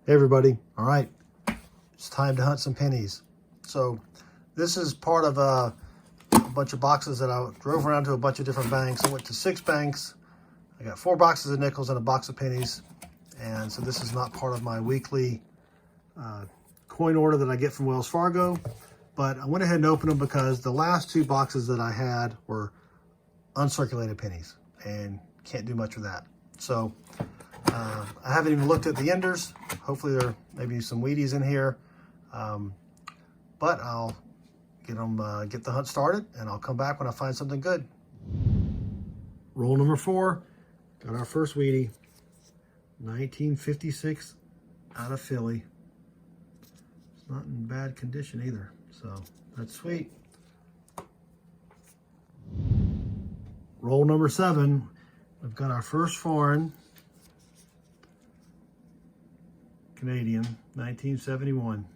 Hey everybody, all right, it's time to hunt some pennies. So this is part of a bunch of boxes that I drove around to a bunch of different banks. I went to 6 banks. I got 4 boxes of nickels and a box of pennies. And so this is not part of my weekly coin order that I get from Wells Fargo, but I went ahead and opened them because the last 2 boxes that I had were uncirculated pennies and can't do much with that. So I haven't even looked at the enders. Hopefully there may be some Wheaties in here, but I'll get the hunt started, and I'll come back when I find something good. Roll number 4, got our first Wheatie, 1956 out of Philly. It's not in bad condition either, so that's sweet. Roll number 7, we've got our first foreign. Canadian, 1971.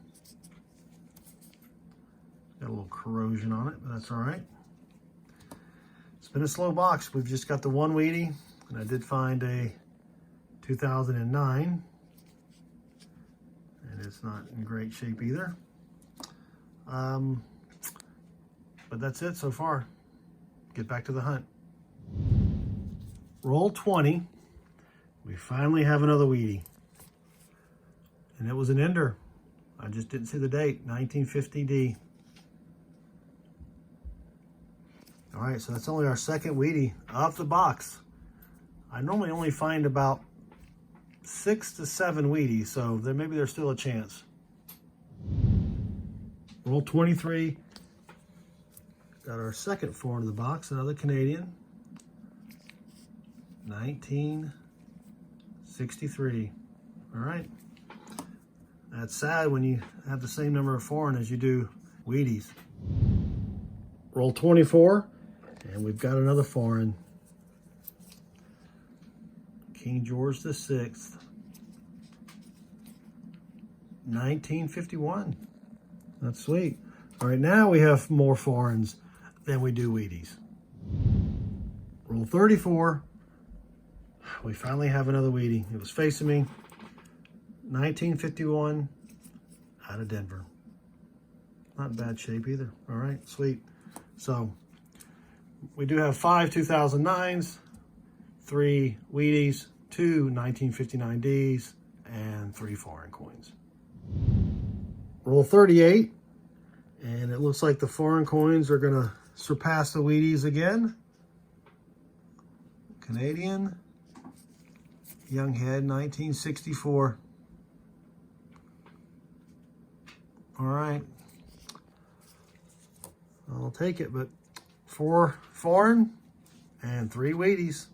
Got a little corrosion on it, but that's all right. It's been a slow box. We've just got the 1 Wheatie, and I did find a 2009, and it's not in great shape either. But that's it so far. Get back to the hunt. Roll 20. We finally have another Wheatie. And it was an ender. I just didn't see the date, 1950D. All right, so that's only our second Wheatie of the box. I normally only find about 6 to 7 Wheaties, so maybe there's still a chance. Roll 23. Got our second foreign of the box, another Canadian. 1963. All right. That's sad when you have the same number of foreign as you do Wheaties. Roll 24, and we've got another foreign. King George VI, 1951. That's sweet. All right, now we have more foreigns than we do Wheaties. Roll 34. We finally have another Wheatie. It was facing me. 1951 out of Denver. Not in bad shape either. All right, sweet. So we do have 5 2009s, 3 Wheaties, 2 1959Ds, and 3 foreign coins. Roll 38, and it looks like the foreign coins are gonna surpass the Wheaties again. Canadian, young head, 1964. All right, I'll take it, but 4 foreign and 3 Wheaties.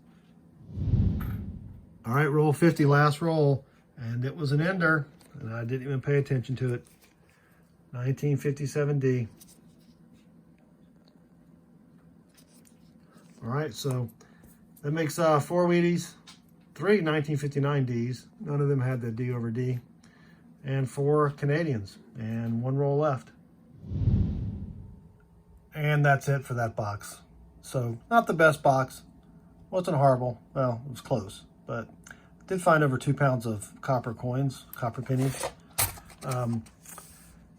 All right, roll 50, last roll, and it was an ender, and I didn't even pay attention to it. 1957D. All right, so that makes 4 Wheaties, 3 1959Ds. None of them had the D over D. And 4 Canadians, and 1 roll left. And that's it for that box. So not the best box, wasn't horrible. Well, it was close, but did find over 2 pounds of copper coins, copper pennies. I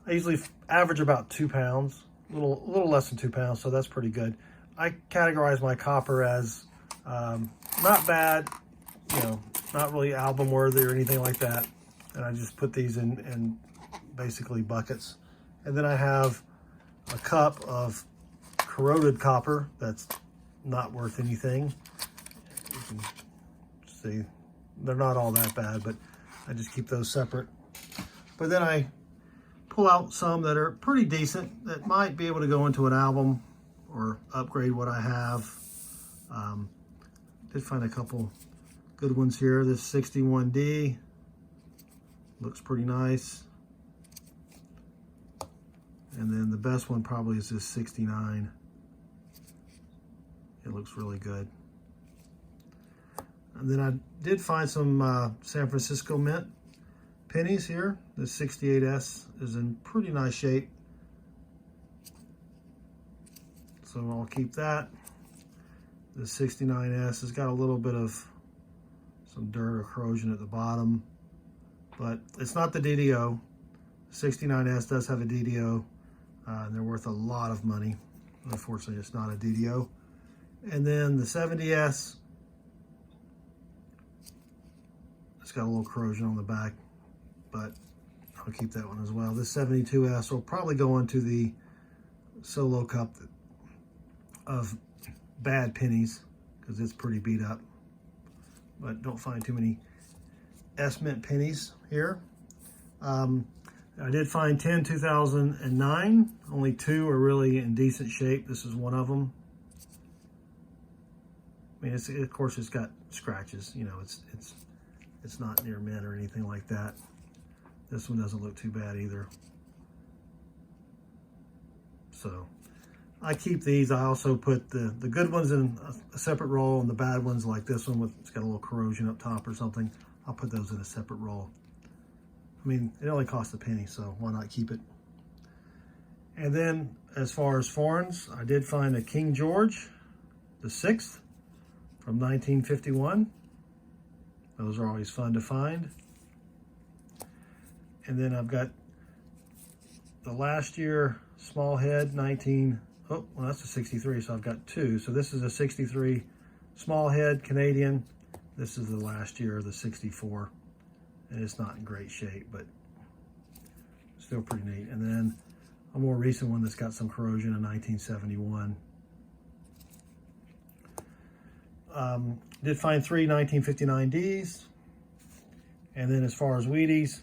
usually average about 2 pounds, a little less than 2 pounds, so that's pretty good. I categorize my copper as not bad, you know, not really album worthy or anything like that. And I just put these in basically buckets. And then I have a cup of corroded copper that's not worth anything. You can see they're not all that bad, but I just keep those separate. But then I pull out some that are pretty decent that might be able to go into an album or upgrade what I have. Did find a couple good ones here. This 61D. Looks pretty nice. And then the best one probably is this 69. It looks really good. And then I did find some San Francisco Mint pennies here. The 68S is in pretty nice shape. So I'll keep that. The 69S has got a little bit of some dirt or corrosion at the bottom. but it's not the DDO. 69S does have a DDO, and they're worth a lot of money. Unfortunately, it's not a DDO. And then the 70S, it's got a little corrosion on the back, but I'll keep that one as well. This 72S will probably go into the solo cup of bad pennies because it's pretty beat up. But don't find too many S-mint pennies here. I did find 10 2009. Only 2 are really in decent shape. This is one of them. I mean, of course, it's got scratches. You know, it's not near mint or anything like that. This one doesn't look too bad either. So I keep these. I also put the good ones in a separate roll, and the bad ones like this one it's got a little corrosion up top or something, I'll put those in a separate roll. I mean, it only costs a penny, so why not keep it? And then as far as foreigns, I did find a King George the 6th from 1951. Those are always fun to find. And then I've got the last year small head, well, that's a 63, so I've got 2. So this is a 63 small head Canadian. This is the last year, the 64. And it's not in great shape, but still pretty neat. And then a more recent one that's got some corrosion, in 1971. Did find 3 1959Ds. And then as far as Wheaties,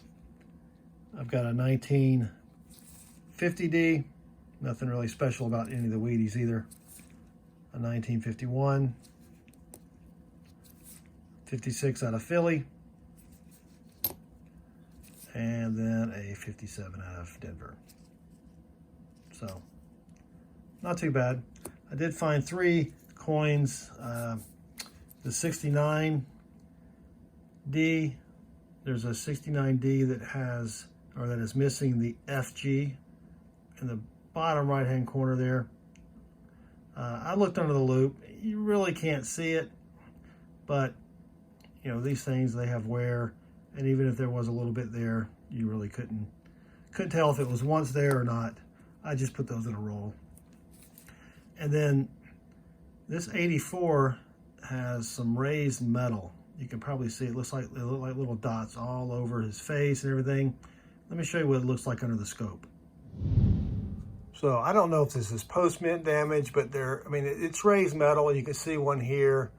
I've got a 1950D. Nothing really special about any of the Wheaties either. A 1951. 56 out of Philly. And then a 57 out of Denver. So, not too bad. I did find 3 coins. The 69D, there's a 69D that has, or that is missing the FG in the bottom right hand corner there. I looked under the loop. You really can't see it, but you know, these things, they have wear, and even if there was a little bit there, you really couldn't tell if it was once there or not. I just put those in a roll. And then this 84 has some raised metal. You can probably see it looks like little dots all over his face and everything. Let me show you what it looks like under the scope. So I don't know if this is post-mint damage, but I mean, it's raised metal. You can see one here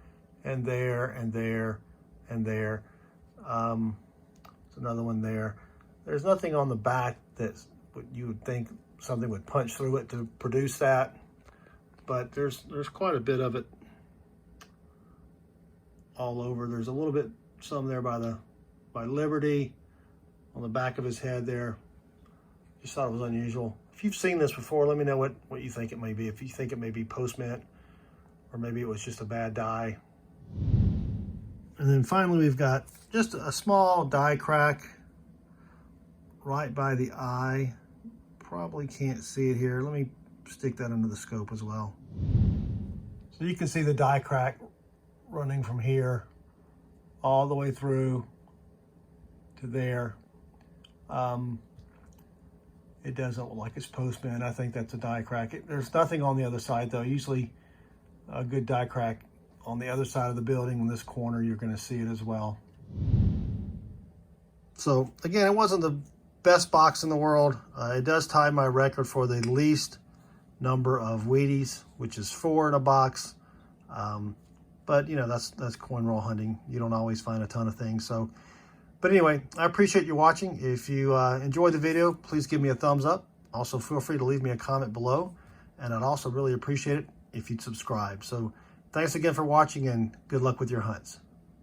and there and there and there. There's another one there. There's nothing on the back that you would think something would punch through it to produce that, but there's quite a bit of it all over. There's a little bit, some there by Liberty on the back of his head there. Just thought it was unusual. If you've seen this before, let me know what you think it may be. If you think it may be post-mint, or maybe it was just a bad die. And then finally, we've got just a small die crack right by the eye. Probably can't see it here. Let me stick that under the scope as well. So you can see the die crack running from here all the way through to there. It doesn't look like it's Postman. I think that's a die crack. There's nothing on the other side though. Usually a good die crack on the other side of the building, in this corner, you're going to see it as well. So again, it wasn't the best box in the world. It does tie my record for the least number of Wheaties, which is 4 in a box. But you know, that's coin roll hunting. You don't always find a ton of things. So, but anyway, I appreciate you watching. If you enjoyed the video, please give me a thumbs up. Also, feel free to leave me a comment below. And I'd also really appreciate it if you'd subscribe. So thanks again for watching, and good luck with your hunts.